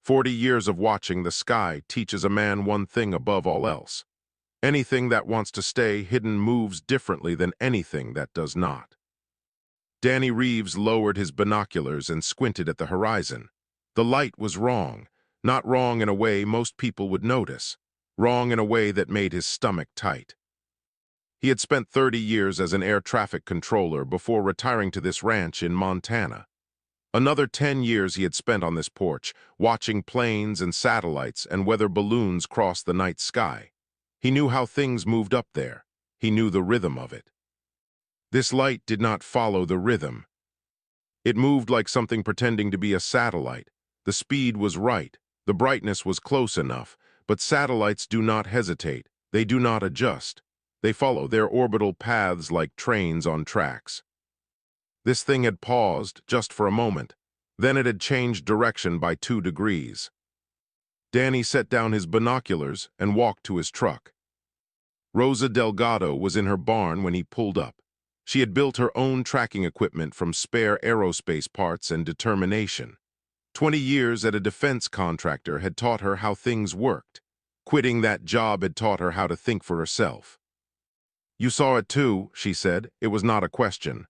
40 years of watching the sky teaches a man one thing above all else. Anything that wants to stay hidden moves differently than anything that does not. Danny Reeves lowered his binoculars and squinted at the horizon. The light was wrong, not wrong in a way most people would notice, wrong in a way that made his stomach tight. He had spent 30 years as an air traffic controller before retiring to this ranch in Montana. Another 10 years he had spent on this porch, watching planes and satellites and weather balloons cross the night sky. He knew how things moved up there. He knew the rhythm of it. This light did not follow the rhythm. It moved like something pretending to be a satellite. The speed was right. The brightness was close enough. But satellites do not hesitate. They do not adjust. They follow their orbital paths like trains on tracks. This thing had paused just for a moment. Then it had changed direction by 2 degrees. Danny set down his binoculars and walked to his truck. Rosa Delgado was in her barn when he pulled up. She had built her own tracking equipment from spare aerospace parts and determination. 20 years at a defense contractor had taught her how things worked. Quitting that job had taught her how to think for herself. "You saw it too," she said. "It was not a question."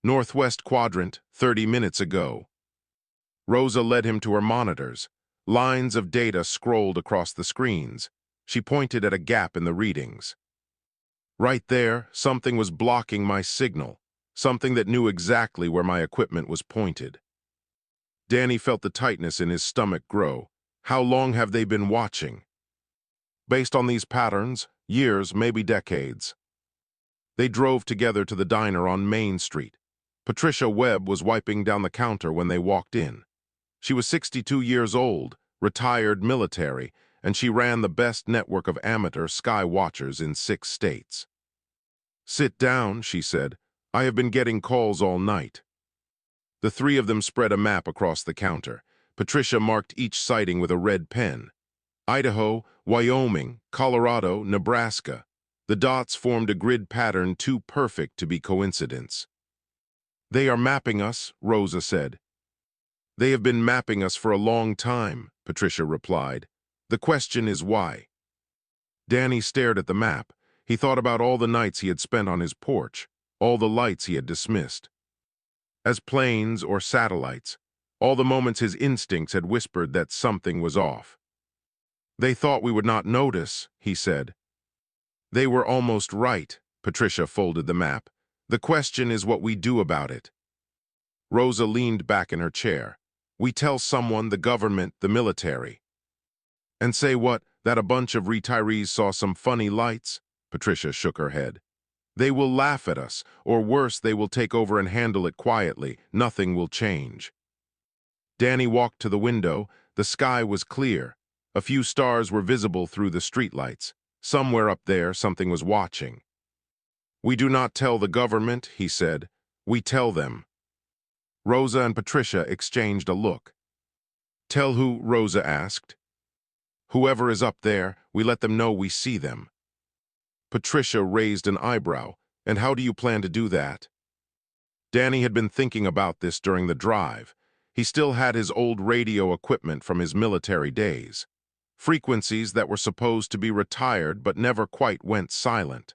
"Northwest quadrant, 30 minutes ago." Rosa led him to her monitors. Lines of data scrolled across the screens. She pointed at a gap in the readings. "Right there, something was blocking my signal, something that knew exactly where my equipment was pointed." Danny felt the tightness in his stomach grow. How long have they been watching? Based on these patterns, years, maybe decades. They drove together to the diner on Main Street. Patricia Webb was wiping down the counter when they walked in. She was 62 years old, retired military, and she ran the best network of amateur sky watchers in 6 states. "Sit down," she said. "I have been getting calls all night." The 3 of them spread a map across the counter. Patricia marked each sighting with a red pen. Idaho, Wyoming, Colorado, Nebraska. The dots formed a grid pattern too perfect to be coincidence. "They are mapping us," Rosa said. "They have been mapping us for a long time," Patricia replied. "The question is why." Danny stared at the map. He thought about all the nights he had spent on his porch, all the lights he had dismissed as planes or satellites, all the moments his instincts had whispered that something was off. "They thought we would not notice," he said. "They were almost right," Patricia folded the map. "The question is what we do about it." Rosa leaned back in her chair. "We tell someone, the government, the military." "And say what? That a bunch of retirees saw some funny lights?" Patricia shook her head. "They will laugh at us, or worse, they will take over and handle it quietly. Nothing will change." Danny walked to the window. The sky was clear. A few stars were visible through the streetlights. Somewhere up there, something was watching. "We do not tell the government," he said. "We tell them." Rosa and Patricia exchanged a look. "Tell who?" Rosa asked. "Whoever is up there, we let them know we see them." Patricia raised an eyebrow. "And how do you plan to do that?" Danny had been thinking about this during the drive. He still had his old radio equipment from his military days. Frequencies that were supposed to be retired but never quite went silent.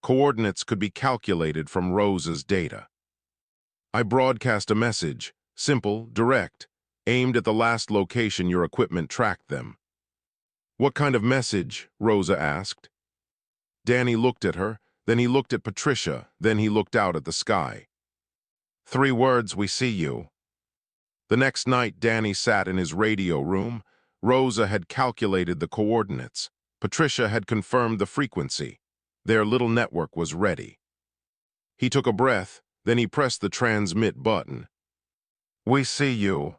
Coordinates could be calculated from Rosa's data. "I broadcast a message, simple, direct, aimed at the last location your equipment tracked them." "What kind of message?" Rosa asked. Danny looked at her, then he looked at Patricia, then he looked out at the sky. "3 words, we see you." The next night, Danny sat in his radio room. Rosa had calculated the coordinates. Patricia had confirmed the frequency. Their little network was ready. He took a breath, then he pressed the transmit button. "We see you."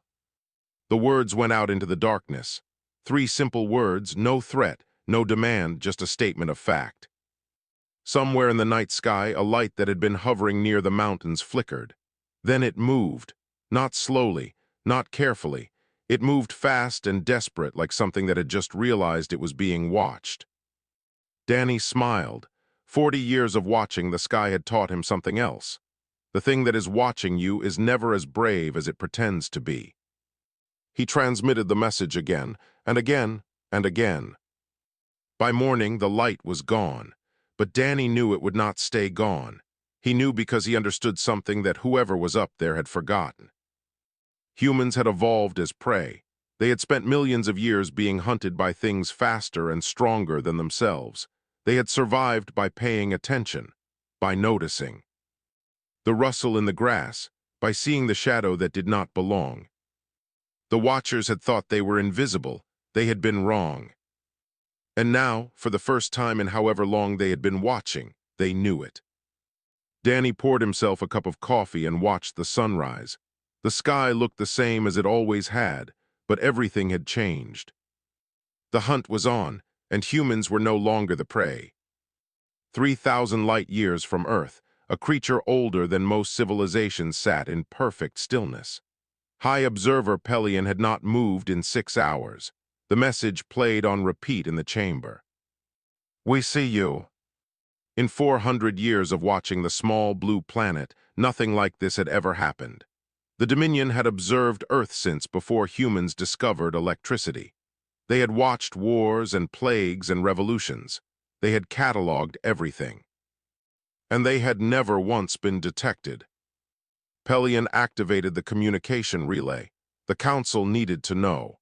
The words went out into the darkness. 3 simple words, no threat, no demand, just a statement of fact. Somewhere in the night sky, a light that had been hovering near the mountains flickered. Then it moved, not slowly, not carefully. It moved fast and desperate, like something that had just realized it was being watched. Danny smiled. 40 years of watching the sky had taught him something else. The thing that is watching you is never as brave as it pretends to be. He transmitted the message again, and again, and again. By morning, the light was gone, but Danny knew it would not stay gone. He knew because he understood something that whoever was up there had forgotten. Humans had evolved as prey. They had spent millions of years being hunted by things faster and stronger than themselves. They had survived by paying attention, by noticing. The rustle in the grass, by seeing the shadow that did not belong. The watchers had thought they were invisible. They had been wrong. And now, for the first time in however long they had been watching, they knew it. Danny poured himself a cup of coffee and watched the sunrise. The sky looked the same as it always had, but everything had changed. The hunt was on, and humans were no longer the prey. 3,000 light years from Earth, a creature older than most civilizations sat in perfect stillness. High Observer Pelion had not moved in 6 hours. The message played on repeat in the chamber. "We see you." In 400 years of watching the small blue planet, nothing like this had ever happened. The Dominion had observed Earth since before humans discovered electricity. They had watched wars and plagues and revolutions. They had cataloged everything. And they had never once been detected. Pelion activated the communication relay. The Council needed to know.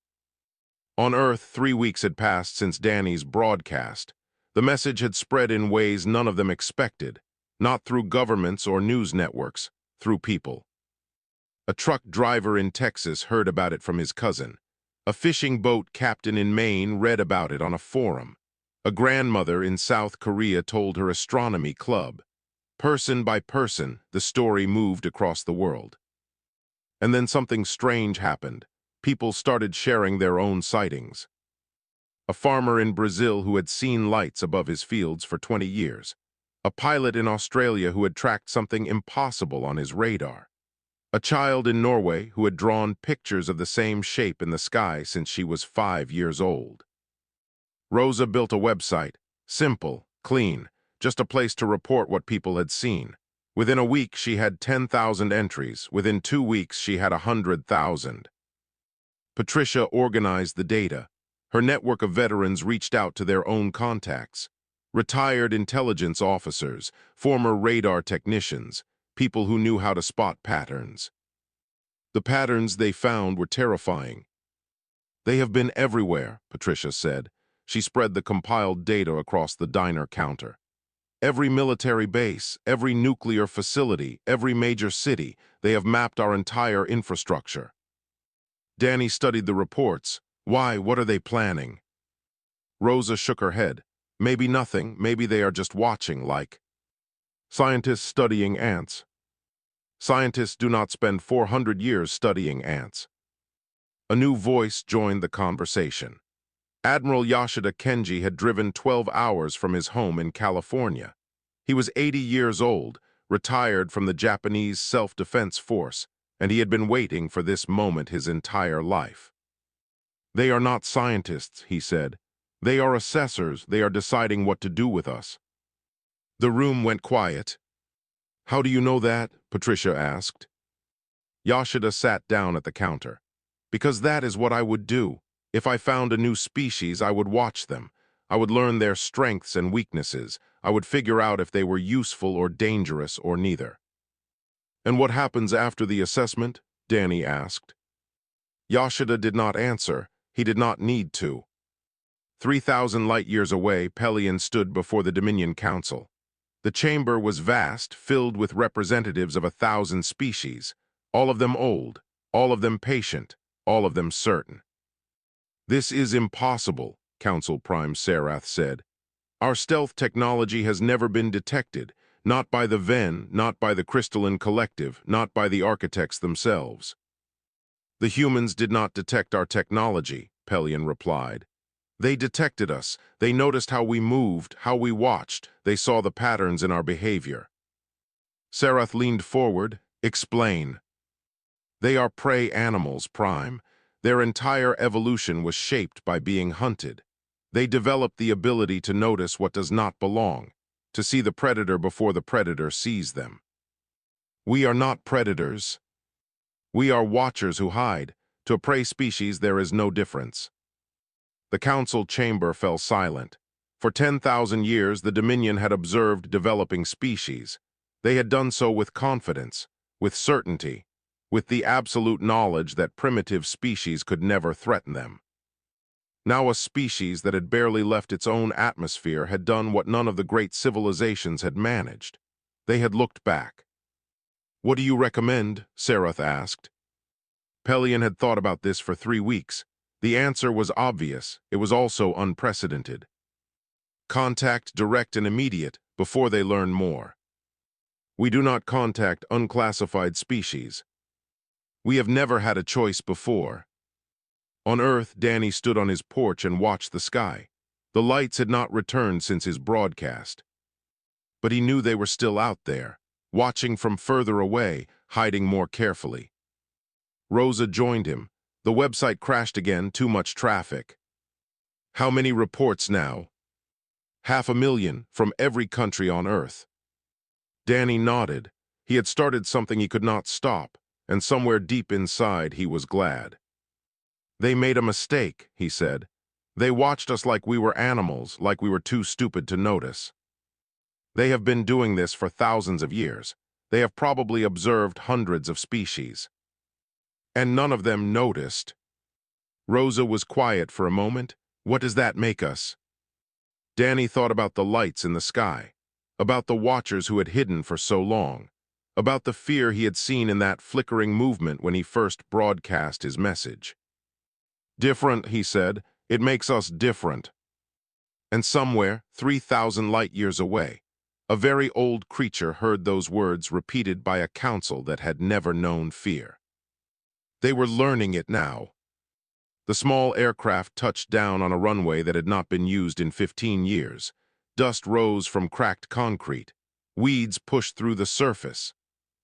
On Earth, 3 weeks had passed since Danny's broadcast. The message had spread in ways none of them expected, not through governments or news networks, through people. A truck driver in Texas heard about it from his cousin. A fishing boat captain in Maine read about it on a forum. A grandmother in South Korea told her astronomy club. Person by person, the story moved across the world. And then something strange happened. People started sharing their own sightings. A farmer in Brazil who had seen lights above his fields for 20 years. A pilot in Australia who had tracked something impossible on his radar. A child in Norway who had drawn pictures of the same shape in the sky since she was 5 years old. Rosa built a website, simple, clean, just a place to report what people had seen. Within a week, she had 10,000 entries. Within 2 weeks, she had 100,000. Patricia organized the data. Her network of veterans reached out to their own contacts. Retired intelligence officers, former radar technicians, people who knew how to spot patterns. The patterns they found were terrifying. "They have been everywhere," Patricia said. She spread the compiled data across the diner counter. "Every military base, every nuclear facility, every major city, they have mapped our entire infrastructure." Danny studied the reports. "Why, what are they planning?" Rosa shook her head. "Maybe nothing, maybe they are just watching, like scientists studying ants." "Scientists do not spend 400 years studying ants." A new voice joined the conversation. Admiral Yoshida Kenji had driven 12 hours from his home in California. He was 80 years old, retired from the Japanese Self-Defense Force, and he had been waiting for this moment his entire life. "They are not scientists," he said. "They are assessors. They are deciding what to do with us." The room went quiet. "How do you know that?" Patricia asked. Yoshida sat down at the counter. "Because that is what I would do. If I found a new species, I would watch them. I would learn their strengths and weaknesses. I would figure out if they were useful or dangerous or neither." "And what happens after the assessment?" Danny asked. Yoshida did not answer. He did not need to. 3,000 light-years away, Pelion stood before the Dominion Council. The chamber was vast, filled with representatives of 1,000 species, all of them old, all of them patient, all of them certain. "This is impossible," Council Prime Sarath said. "Our stealth technology has never been detected, not by the Ven, not by the Crystalline Collective, not by the architects themselves." "The humans did not detect our technology," Pelion replied. "They detected us. They noticed how we moved, how we watched. They saw the patterns in our behavior." Sarath leaned forward. "Explain." "They are prey animals, Prime. Their entire evolution was shaped by being hunted. They developed the ability to notice what does not belong, to see the predator before the predator sees them." "We are not predators. We are watchers who hide. To a prey species, there is no difference. The council chamber fell silent. For 10,000 years, the Dominion had observed developing species. They had done so with confidence, with certainty, with the absolute knowledge that primitive species could never threaten them. Now a species that had barely left its own atmosphere had done what none of the great civilizations had managed. They had looked back. "What do you recommend?" Sarath asked. Pelion had thought about this for 3 weeks. The answer was obvious. It was also unprecedented. Contact direct and immediate before they learn more. We do not contact unclassified species. We have never had a choice before. On Earth, Danny stood on his porch and watched the sky. The lights had not returned since his broadcast. But he knew they were still out there, watching from further away, hiding more carefully. Rosa joined him. The website crashed again, too much traffic. "How many reports now?" "500,000 from every country on Earth." Danny nodded. He had started something he could not stop, and somewhere deep inside he was glad. "They made a mistake," he said. "They watched us like we were animals, like we were too stupid to notice. They have been doing this for thousands of years. They have probably observed hundreds of species. And none of them noticed." Rosa was quiet for a moment. "What does that make us?" Danny thought about the lights in the sky, about the watchers who had hidden for so long, about the fear he had seen in that flickering movement when he first broadcast his message. "Different," he said. "It makes us different." And somewhere, 3,000 light-years away, a very old creature heard those words repeated by a council that had never known fear. They were learning it now. The small aircraft touched down on a runway that had not been used in 15 years. Dust rose from cracked concrete. Weeds pushed through the surface.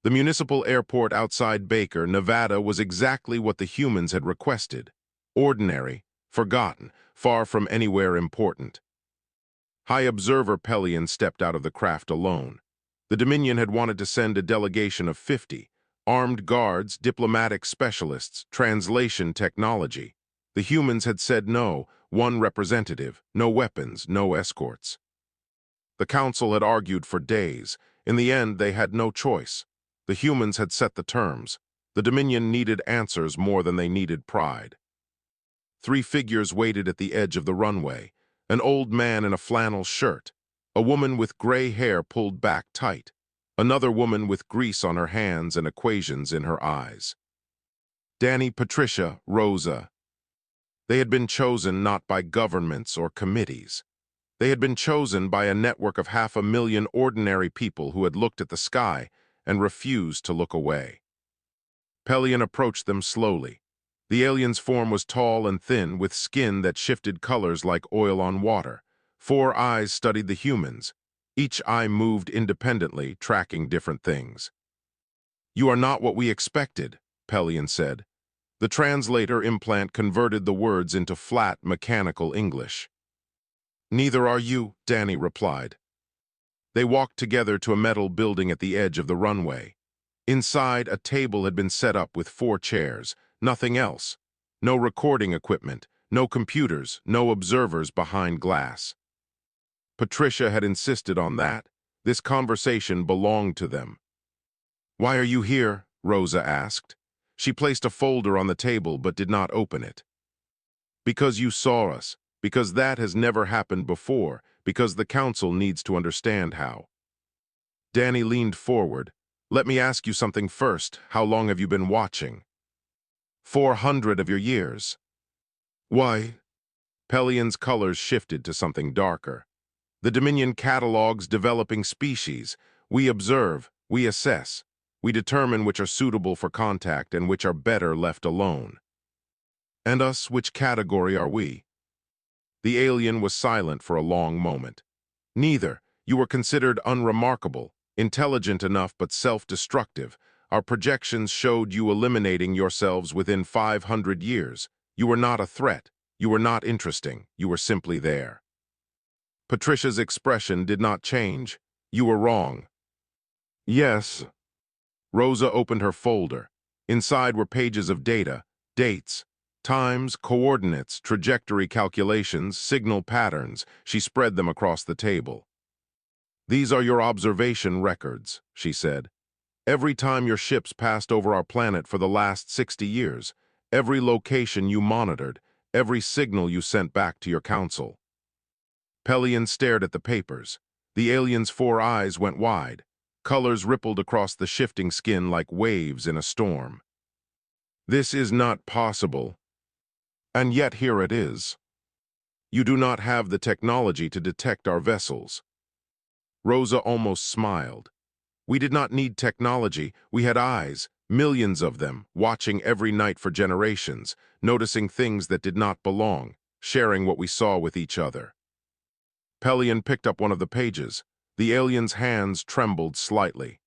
The municipal airport outside Baker, Nevada, was exactly what the humans had requested. Ordinary, forgotten, far from anywhere important. High Observer Pelion stepped out of the craft alone. The Dominion had wanted to send a delegation of 50, armed guards, diplomatic specialists, translation technology. The humans had said no, one representative, no weapons, no escorts. The council had argued for days. In the end, they had no choice. The humans had set the terms. The Dominion needed answers more than they needed pride. 3 figures waited at the edge of the runway. An old man in a flannel shirt, a woman with gray hair pulled back tight, another woman with grease on her hands and equations in her eyes. Danny, Patricia, Rosa. They had been chosen not by governments or committees. They had been chosen by a network of 500,000 ordinary people who had looked at the sky and refused to look away. Pelion approached them slowly. The alien's form was tall and thin, with skin that shifted colors like oil on water. 4 eyes studied the humans. Each eye moved independently, tracking different things. "You are not what we expected," Pelion said. The translator implant converted the words into flat, mechanical English. "Neither are you," Danny replied. They walked together to a metal building at the edge of the runway. Inside, a table had been set up with 4 chairs, nothing else. No recording equipment, no computers, no observers behind glass. Patricia had insisted on that. This conversation belonged to them. "Why are you here?" Rosa asked. She placed a folder on the table but did not open it. "Because you saw us, because that has never happened before, because the council needs to understand how." Danny leaned forward. "Let me ask you something first. How long have you been watching?" 400 of your years." "Why?" Pelion's colors shifted to something darker. "The Dominion catalogs developing species. We observe, we assess, we determine which are suitable for contact and which are better left alone." "And us, which category are we?" The alien was silent for a long moment. "Neither. You were considered unremarkable, intelligent enough but self-destructive. Our projections showed you eliminating yourselves within 500 years. You were not a threat. You were not interesting. You were simply there." Patricia's expression did not change. "You were wrong." "Yes." Rosa opened her folder. Inside were pages of data, Dates, times, coordinates, trajectory calculations, signal patterns. She spread them across the table. "These are your observation records," she said. "Every time your ships passed over our planet for the last 60 years, every location you monitored, every signal you sent back to your council." Pelion stared at the papers. The alien's 4 eyes went wide. Colors rippled across the shifting skin like waves in a storm. "This is not possible. And yet here it is. You do not have the technology to detect our vessels." Rosa almost smiled. "We did not need technology. We had eyes, millions of them, watching every night for generations, noticing things that did not belong, sharing what we saw with each other." Pelion picked up one of the pages. The alien's hands trembled slightly.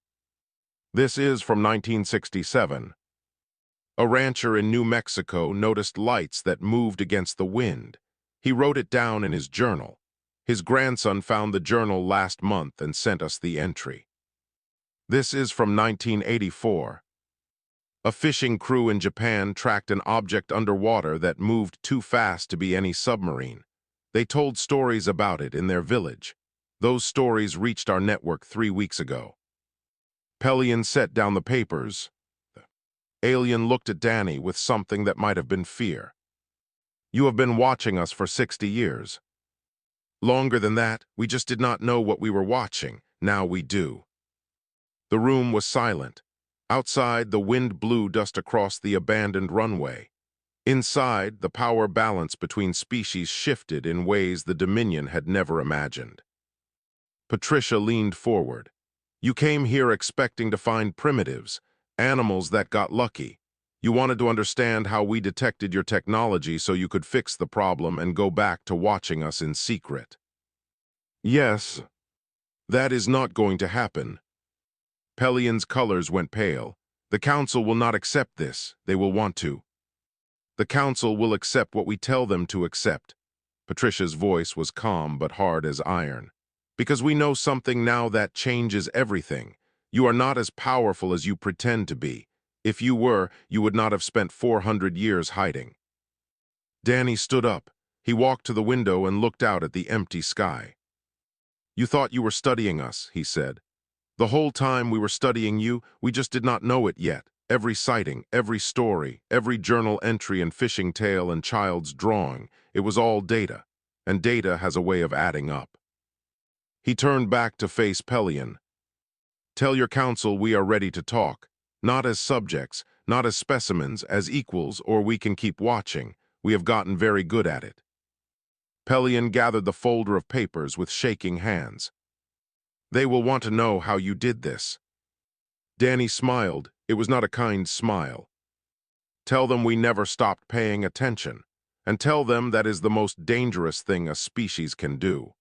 "This is from 1967. A rancher in New Mexico noticed lights that moved against the wind. He wrote it down in his journal. His grandson found the journal last month and sent us the entry. This is from 1984. A fishing crew in Japan tracked an object underwater that moved too fast to be any submarine. They told stories about it in their village. Those stories reached our network 3 weeks ago." Pelion set down the papers. The alien looked at Danny with something that might have been fear. "You have been watching us for 60 years. Longer than that, we just did not know what we were watching. Now we do." The room was silent. Outside, the wind blew dust across the abandoned runway. Inside, the power balance between species shifted in ways the Dominion had never imagined. Patricia leaned forward. "You came here expecting to find primitives, animals that got lucky. You wanted to understand how we detected your technology so you could fix the problem and go back to watching us in secret." "Yes, that is not going to happen." Pelion's colors went pale. "The Council will not accept this. They will want to. The Council will accept what we tell them to accept." Patricia's voice was calm but hard as iron. "Because we know something now that changes everything. You are not as powerful as you pretend to be. If you were, you would not have spent 400 years hiding." Danny stood up. He walked to the window and looked out at the empty sky. "You thought you were studying us," he said. "The whole time we were studying you, we just did not know it yet. Every sighting, every story, every journal entry and fishing tale and child's drawing, it was all data, and data has a way of adding up." He turned back to face Pelion. "Tell your council we are ready to talk, not as subjects, not as specimens, as equals, or we can keep watching. We have gotten very good at it." Pelion gathered the folder of papers with shaking hands. "They will want to know how you did this." Danny smiled. It was not a kind smile. "Tell them we never stopped paying attention, and tell them that is the most dangerous thing a species can do."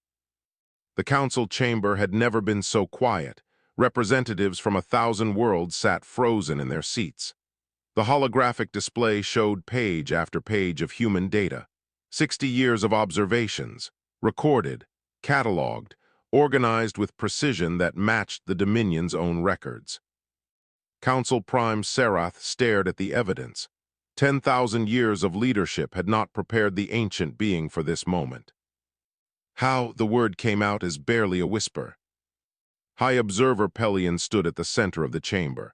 The council chamber had never been so quiet. Representatives from 1,000 worlds sat frozen in their seats. The holographic display showed page after page of human data, 60 years of observations, recorded, cataloged, organized with precision that matched the Dominion's own records. Council Prime Serath stared at the evidence. 10,000 years of leadership had not prepared the ancient being for this moment. "How?" the word came out as barely a whisper. High Observer Pelion stood at the center of the chamber.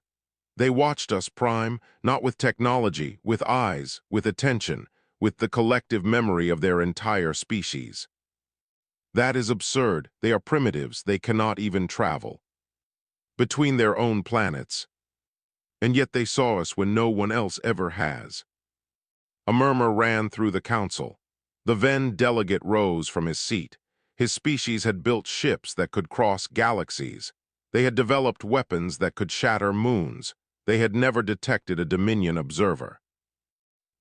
"They watched us, Prime, not with technology, with eyes, with attention, with the collective memory of their entire species." "That is absurd. They are primitives. They cannot even travel between their own planets. And yet they saw us when no one else ever has." A murmur ran through the council. The Venn delegate rose from his seat. His species had built ships that could cross galaxies. They had developed weapons that could shatter moons. They had never detected a Dominion observer.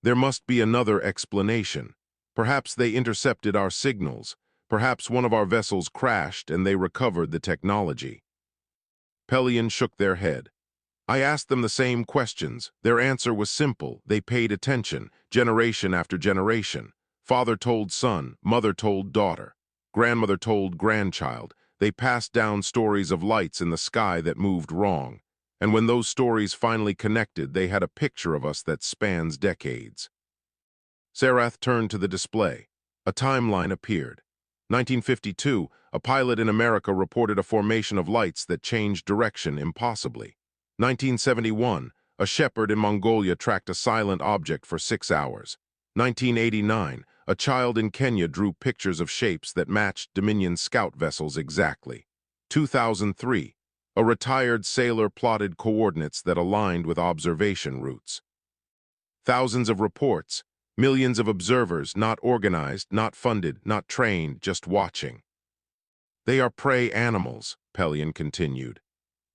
"There must be another explanation. Perhaps they intercepted our signals. Perhaps one of our vessels crashed and they recovered the technology." Pelion shook their head. "I asked them the same questions. Their answer was simple. They paid attention, generation after generation. Father told son, mother told daughter, grandmother told grandchild. They passed down stories of lights in the sky that moved wrong. And when those stories finally connected, they had a picture of us that spans decades. Sarath turned to the display. A timeline appeared. 1952, a pilot in America reported a formation of lights that changed direction impossibly. 1971, a shepherd in Mongolia tracked a silent object for 6 hours. 1989, a child in Kenya drew pictures of shapes that matched Dominion scout vessels exactly. 2003, a retired sailor plotted coordinates that aligned with observation routes. Thousands of reports, millions of observers, not organized, not funded, not trained, just watching. They are prey animals, Pelion continued.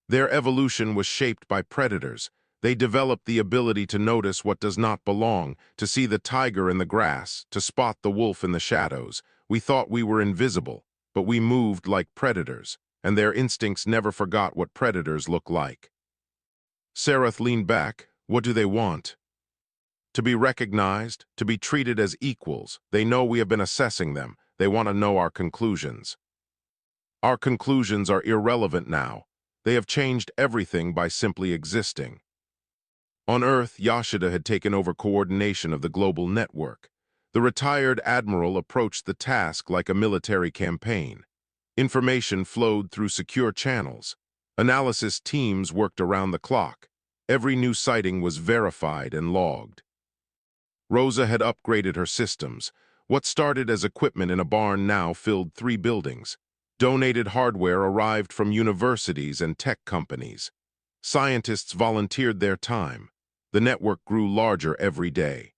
Their evolution was shaped by predators. They developed the ability to notice what does not belong, to see the tiger in the grass, to spot the wolf in the shadows. We thought we were invisible, but we moved like predators, and their instincts never forgot what predators look like. Sarath leaned back. What do they want? To be recognized, to be treated as equals. They know we have been assessing them. They want to know our conclusions. Our conclusions are irrelevant now. They have changed everything by simply existing. On Earth, Yoshida had taken over coordination of the global network. The retired admiral approached the task like a military campaign. Information flowed through secure channels. Analysis teams worked around the clock. Every new sighting was verified and logged. Rosa had upgraded her systems. What started as equipment in a barn now filled 3 buildings. Donated hardware arrived from universities and tech companies. Scientists volunteered their time. The network grew larger every day.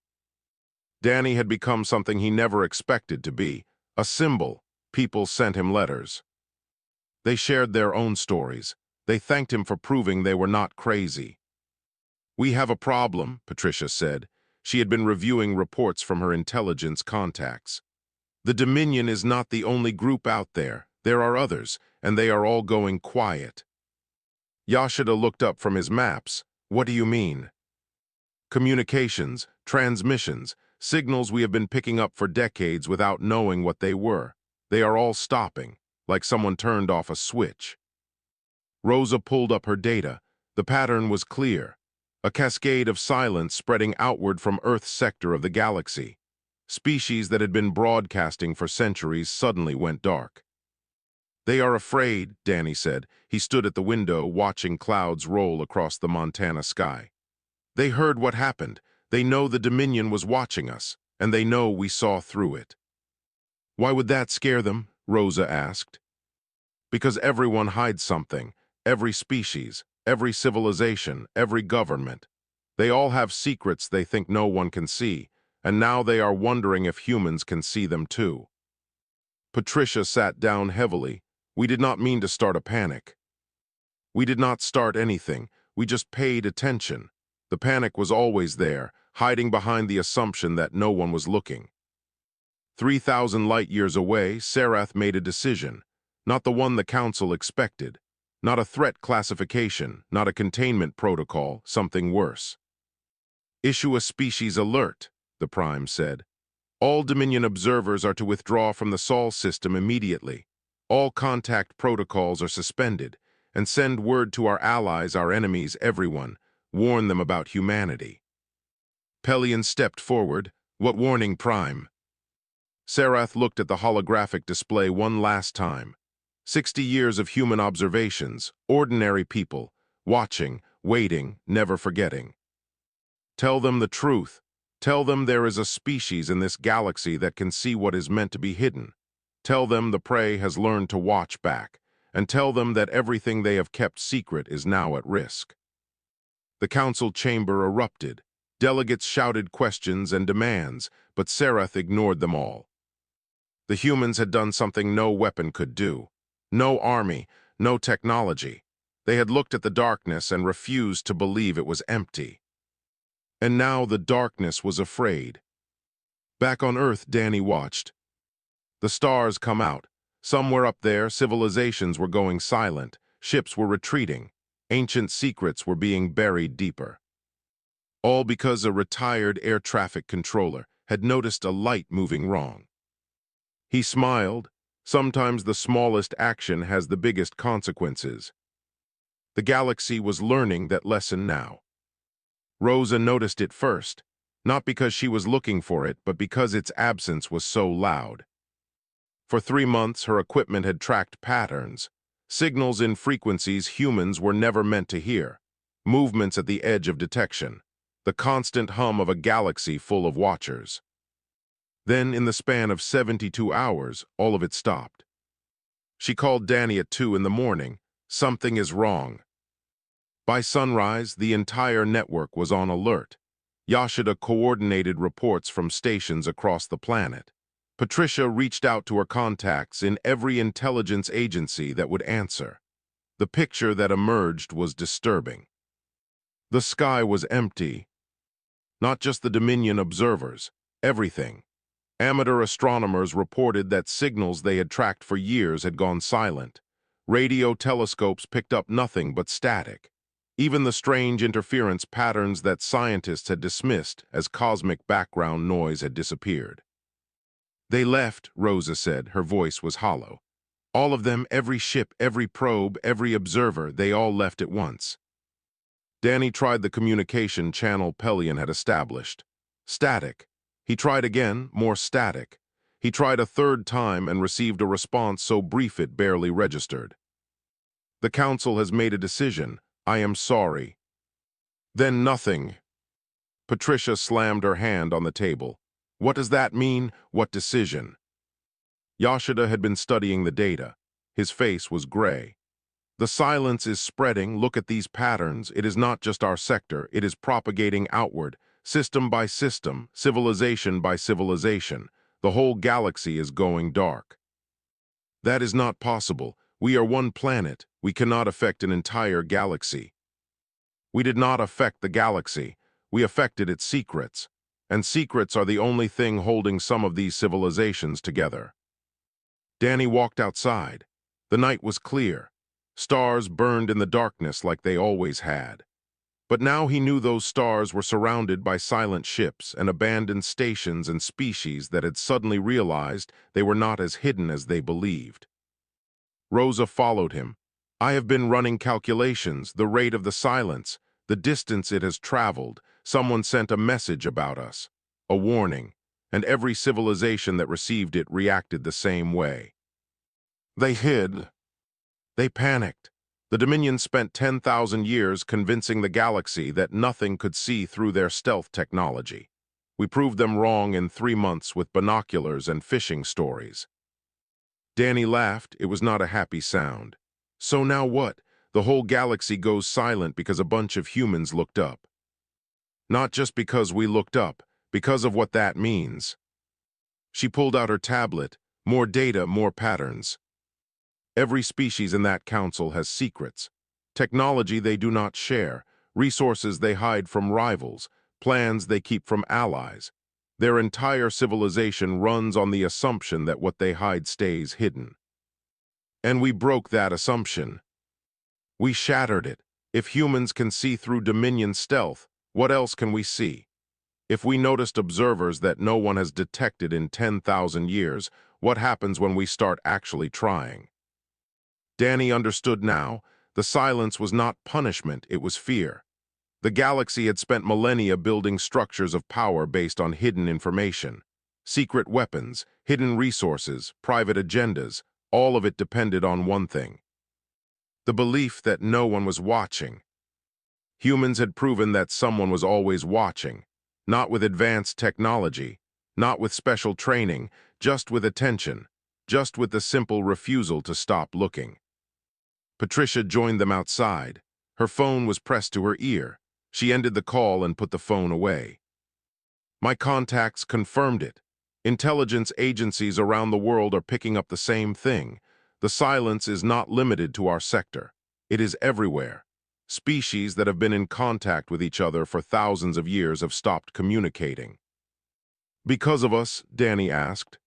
Danny had become something he never expected to be, a symbol. People sent him letters. They shared their own stories. They thanked him for proving they were not crazy. "We have a problem," Patricia said. She had been reviewing reports from her intelligence contacts. "The Dominion is not the only group out there. There are others, and they are all going quiet." Yoshida looked up from his maps. "What do you mean?" "Communications, transmissions, signals we have been picking up for decades without knowing what they were. They are all stopping, like someone turned off a switch." Rosa pulled up her data. The pattern was clear. A cascade of silence spreading outward from Earth's sector of the galaxy. Species that had been broadcasting for centuries suddenly went dark. "They are afraid," Danny said. He stood at the window watching clouds roll across the Montana sky. "They heard what happened. They know the Dominion was watching us, and they know we saw through it." "Why would that scare them?" Rosa asked. "Because everyone hides something. Every species, every civilization, every government. They all have secrets they think no one can see, and now they are wondering if humans can see them too." Patricia sat down heavily. "We did not mean to start a panic. We did not start anything. We just paid attention. The panic was always there, hiding behind the assumption that no one was looking." 3,000 light-years away, Sarath made a decision. Not the one the Council expected. Not a threat classification, not a containment protocol, something worse. "Issue a species alert," the Prime said. "All Dominion observers are to withdraw from the Sol system immediately. All contact protocols are suspended, and send word to our allies, our enemies, everyone. Warn them about humanity." Pelion stepped forward. "What warning, Prime?" Sarath looked at the holographic display one last time. 60 years of human observations, ordinary people, watching, waiting, never forgetting. "Tell them the truth. Tell them there is a species in this galaxy that can see what is meant to be hidden. Tell them the prey has learned to watch back, and tell them that everything they have kept secret is now at risk." The council chamber erupted. Delegates shouted questions and demands, but Sarath ignored them all. The humans had done something no weapon could do. No army, no technology. They had looked at the darkness and refused to believe it was empty. And now the darkness was afraid. Back on Earth, Danny watched. The stars come out. Somewhere up there, civilizations were going silent. Ships were retreating. Ancient secrets were being buried deeper. All because a retired air traffic controller had noticed a light moving wrong. He smiled. Sometimes the smallest action has the biggest consequences. The galaxy was learning that lesson now. Rosa noticed it first, not because she was looking for it, but because its absence was so loud. For 3 months, her equipment had tracked patterns, signals in frequencies humans were never meant to hear, movements at the edge of detection, the constant hum of a galaxy full of watchers. Then, in the span of 72 hours, all of it stopped. She called Danny at 2 in the morning. Something is wrong. By sunrise, the entire network was on alert. Yoshida coordinated reports from stations across the planet. Patricia reached out to her contacts in every intelligence agency that would answer. The picture that emerged was disturbing. The sky was empty. Not just the Dominion observers, everything. Amateur astronomers reported that signals they had tracked for years had gone silent. Radio telescopes picked up nothing but static. Even the strange interference patterns that scientists had dismissed as cosmic background noise had disappeared. They left, Rosa said, her voice was hollow. All of them, every ship, every probe, every observer, they all left at once. Danny tried the communication channel Pelion had established. Static. He tried again, more static. He tried a third time and received a response so brief it barely registered. The Council has made a decision. I am sorry. Then nothing. Patricia slammed her hand on the table. What does that mean? What decision? Yoshida had been studying the data. His face was gray. The silence is spreading. Look at these patterns. It is not just our sector. It is propagating outward, system by system, civilization by civilization. The whole galaxy is going dark. That is not possible. We are one planet. We cannot affect an entire galaxy. We did not affect the galaxy. We affected its secrets. And secrets are the only thing holding some of these civilizations together. Danny walked outside. The night was clear. Stars burned in the darkness like they always had. But now he knew those stars were surrounded by silent ships and abandoned stations and species that had suddenly realized they were not as hidden as they believed. Rosa followed him. I have been running calculations, the rate of the silence, the distance it has traveled. Someone sent a message about us, a warning, and every civilization that received it reacted the same way. They hid. They panicked. The Dominion spent 10,000 years convincing the galaxy that nothing could see through their stealth technology. We proved them wrong in 3 months with binoculars and fishing stories. Danny laughed. It was not a happy sound. So now what? The whole galaxy goes silent because a bunch of humans looked up. Not just because we looked up, because of what that means. She pulled out her tablet. More data, more patterns. Every species in that council has secrets. Technology they do not share, resources they hide from rivals, plans they keep from allies. Their entire civilization runs on the assumption that what they hide stays hidden. And we broke that assumption. We shattered it. If humans can see through Dominion stealth, what else can we see? If we noticed observers that no one has detected in 10,000 years, what happens when we start actually trying? Danny understood now. The silence was not punishment, it was fear. The galaxy had spent millennia building structures of power based on hidden information. Secret weapons, hidden resources, private agendas, all of it depended on one thing. The belief that no one was watching. Humans had proven that someone was always watching, not with advanced technology, not with special training, just with attention, just with the simple refusal to stop looking. Patricia joined them outside. Her phone was pressed to her ear. She ended the call and put the phone away. My contacts confirmed it. Intelligence agencies around the world are picking up the same thing. The silence is not limited to our sector. It is everywhere. Species that have been in contact with each other for thousands of years have stopped communicating. Because of us, Danny asked.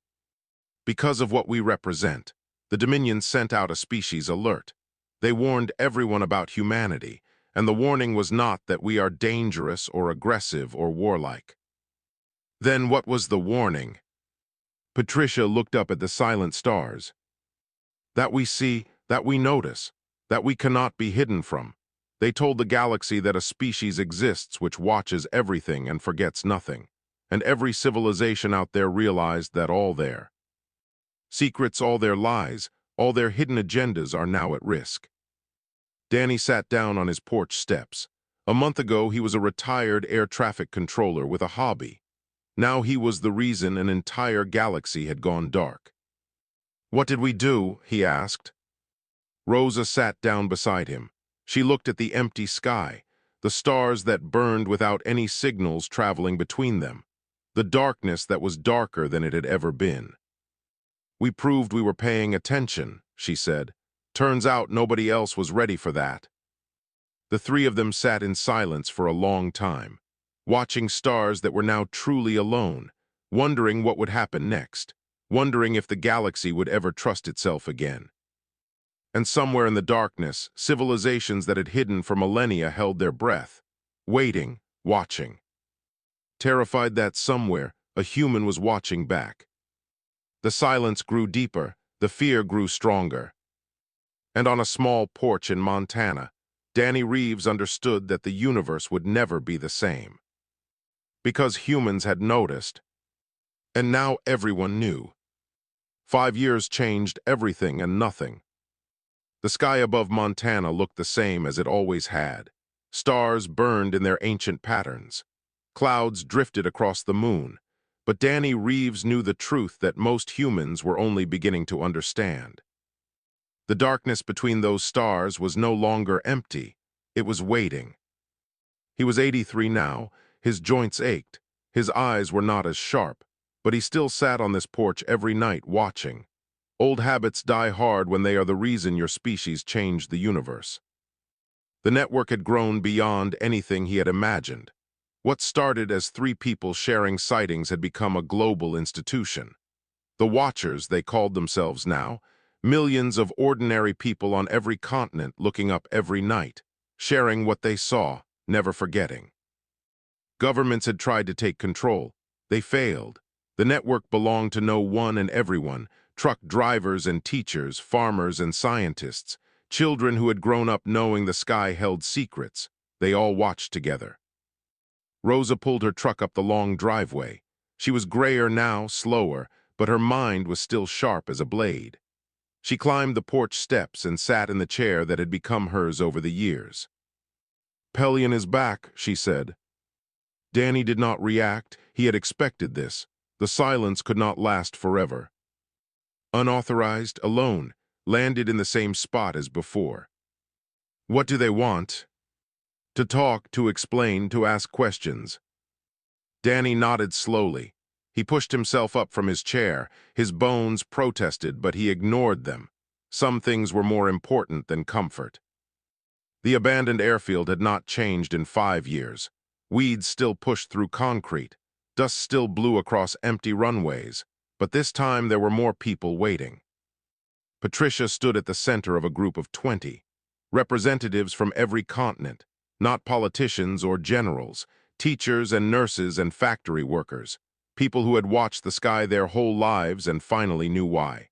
Because of what we represent. The Dominion sent out a species alert. They warned everyone about humanity, and the warning was not that we are dangerous or aggressive or warlike. Then what was the warning? Patricia looked up at the silent stars. That we see, that we notice. that we cannot be hidden from. They told the galaxy that a species exists which watches everything and forgets nothing, and every civilization out there realized that all their secrets, all their lies, all their hidden agendas are now at risk. Danny sat down on his porch steps. A month ago, he was a retired air traffic controller with a hobby. Now he was the reason an entire galaxy had gone dark. "What did we do?" he asked. Rosa sat down beside him. She looked at the empty sky, the stars that burned without any signals traveling between them, the darkness that was darker than it had ever been. "We proved we were paying attention," she said. "Turns out nobody else was ready for that." The three of them sat in silence for a long time, watching stars that were now truly alone, wondering what would happen next, wondering if the galaxy would ever trust itself again. And somewhere in the darkness, civilizations that had hidden for millennia held their breath, waiting, watching. Terrified that somewhere, a human was watching back. The silence grew deeper, the fear grew stronger. And on a small porch in Montana, Danny Reeves understood that the universe would never be the same. Because humans had noticed, and now everyone knew. 5 years changed everything and nothing. The sky above Montana looked the same as it always had. Stars burned in their ancient patterns. Clouds drifted across the moon. But Danny Reeves knew the truth that most humans were only beginning to understand. The darkness between those stars was no longer empty. It was waiting. He was 83 now. His joints ached. His eyes were not as sharp. But he still sat on this porch every night watching. Old habits die hard when they are the reason your species changed the universe. The network had grown beyond anything he had imagined. What started as 3 people sharing sightings had become a global institution. The Watchers, they called themselves now, millions of ordinary people on every continent looking up every night, sharing what they saw, never forgetting. Governments had tried to take control. They failed. The network belonged to no one and everyone, truck drivers and teachers, farmers and scientists, children who had grown up knowing the sky held secrets. They all watched together. Rosa pulled her truck up the long driveway. She was grayer now, slower, but her mind was still sharp as a blade. She climbed the porch steps and sat in the chair that had become hers over the years. "Pelion is back," she said. Danny did not react. He had expected this. The silence could not last forever. Unauthorized, alone, landed in the same spot as before. "What do they want?" "To talk, to explain, to ask questions." Danny nodded slowly. He pushed himself up from his chair. His bones protested, but he ignored them. Some things were more important than comfort. The abandoned airfield had not changed in 5 years. Weeds still pushed through concrete. Dust still blew across empty runways. But this time there were more people waiting. Patricia stood at the center of a group of 20. Representatives from every continent. Not politicians or generals, teachers and nurses and factory workers, people who had watched the sky their whole lives and finally knew why.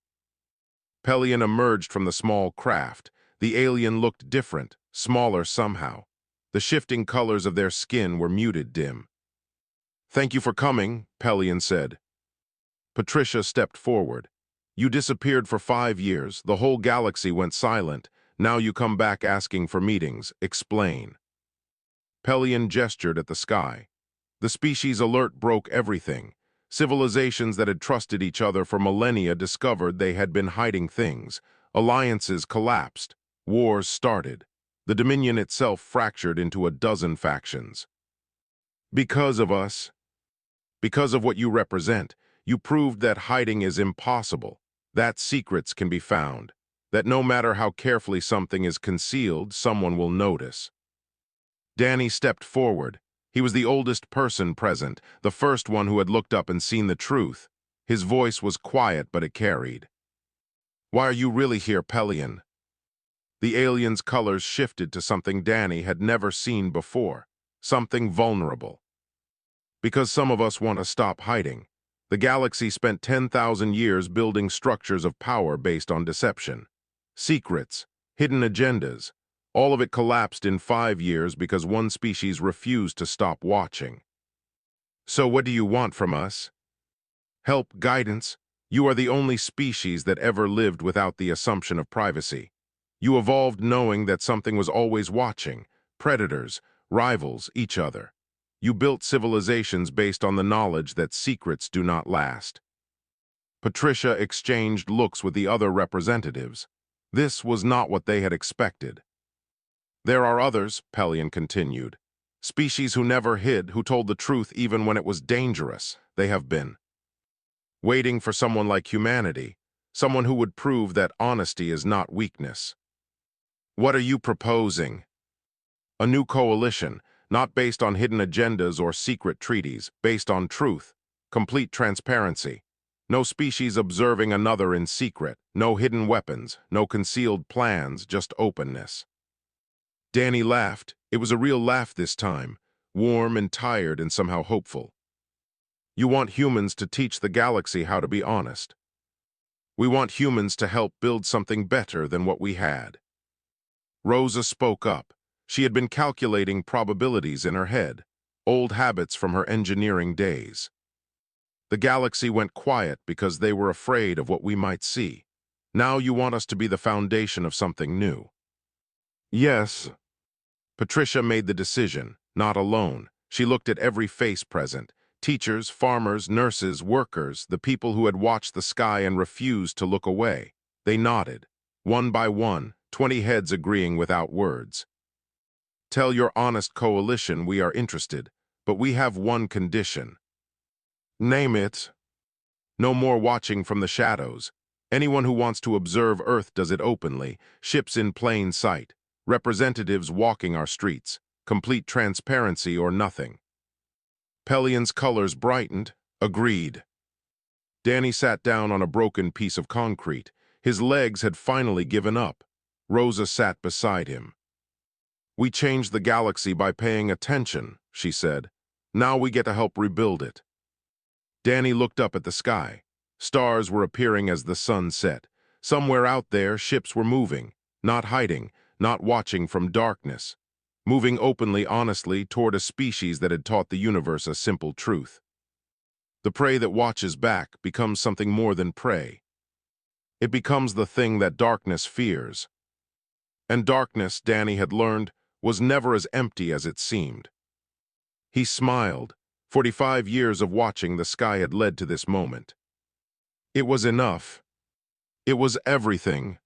Pelion emerged from the small craft. The alien looked different, smaller somehow. The shifting colors of their skin were muted dim. "Thank you for coming," Pelion said. Patricia stepped forward. "You disappeared for 5 years. The whole galaxy went silent. Now you come back asking for meetings. Explain." Pelion gestured at the sky. The species alert broke everything. Civilizations that had trusted each other for millennia discovered they had been hiding things. Alliances collapsed. Wars started. The Dominion itself fractured into a dozen factions. "Because of us. Because of what you represent. You proved that hiding is impossible. That secrets can be found. That no matter how carefully something is concealed, someone will notice." Danny stepped forward. He was the oldest person present, the first one who had looked up and seen the truth. His voice was quiet, but it carried. "Why are you really here, Pelion?" The alien's colors shifted to something Danny had never seen before, something vulnerable. "Because some of us want to stop hiding. The galaxy spent 10,000 years building structures of power based on deception. Secrets. hidden agendas. All of it collapsed in 5 years because one species refused to stop watching. So what do you want from us? Help, guidance. You are the only species that ever lived without the assumption of privacy. You evolved knowing that something was always watching, predators, rivals, each other. You built civilizations based on the knowledge that secrets do not last. Patricia exchanged looks with the other representatives. This was not what they had expected. There are others, Pelion continued. Species who never hid, who told the truth even when it was dangerous. They have been waiting for someone like humanity, someone who would prove that honesty is not weakness. What are you proposing? A new coalition, not based on hidden agendas or secret treaties, based on truth, complete transparency. No species observing another in secret, no hidden weapons, no concealed plans, just openness. Danny laughed. It was a real laugh this time, warm and tired and somehow hopeful. You want humans to teach the galaxy how to be honest. We want humans to help build something better than what we had. Rosa spoke up. She had been calculating probabilities in her head, old habits from her engineering days. The galaxy went quiet because they were afraid of what we might see. Now you want us to be the foundation of something new. Yes. Patricia made the decision, not alone. She looked at every face present. Teachers, farmers, nurses, workers, the people who had watched the sky and refused to look away. They nodded. One by one, 20 heads agreeing without words. Tell your honest coalition we are interested, but we have one condition. Name it. No more watching from the shadows. Anyone who wants to observe Earth does it openly, ships in plain sight, representatives walking our streets, complete transparency or nothing. Pelion's colors brightened. Agreed. Danny sat down on a broken piece of concrete. His legs had finally given up. Rosa sat beside him. We changed the galaxy by paying attention, she said. Now we get to help rebuild it. Danny looked up at the sky. Stars were appearing as the sun set. Somewhere out there, ships were moving, not hiding, not watching from darkness, moving openly, honestly, toward a species that had taught the universe a simple truth. The prey that watches back becomes something more than prey. It becomes the thing that darkness fears. And darkness, Danny had learned, was never as empty as it seemed. He smiled. 45 years of watching the sky had led to this moment. It was enough. It was everything.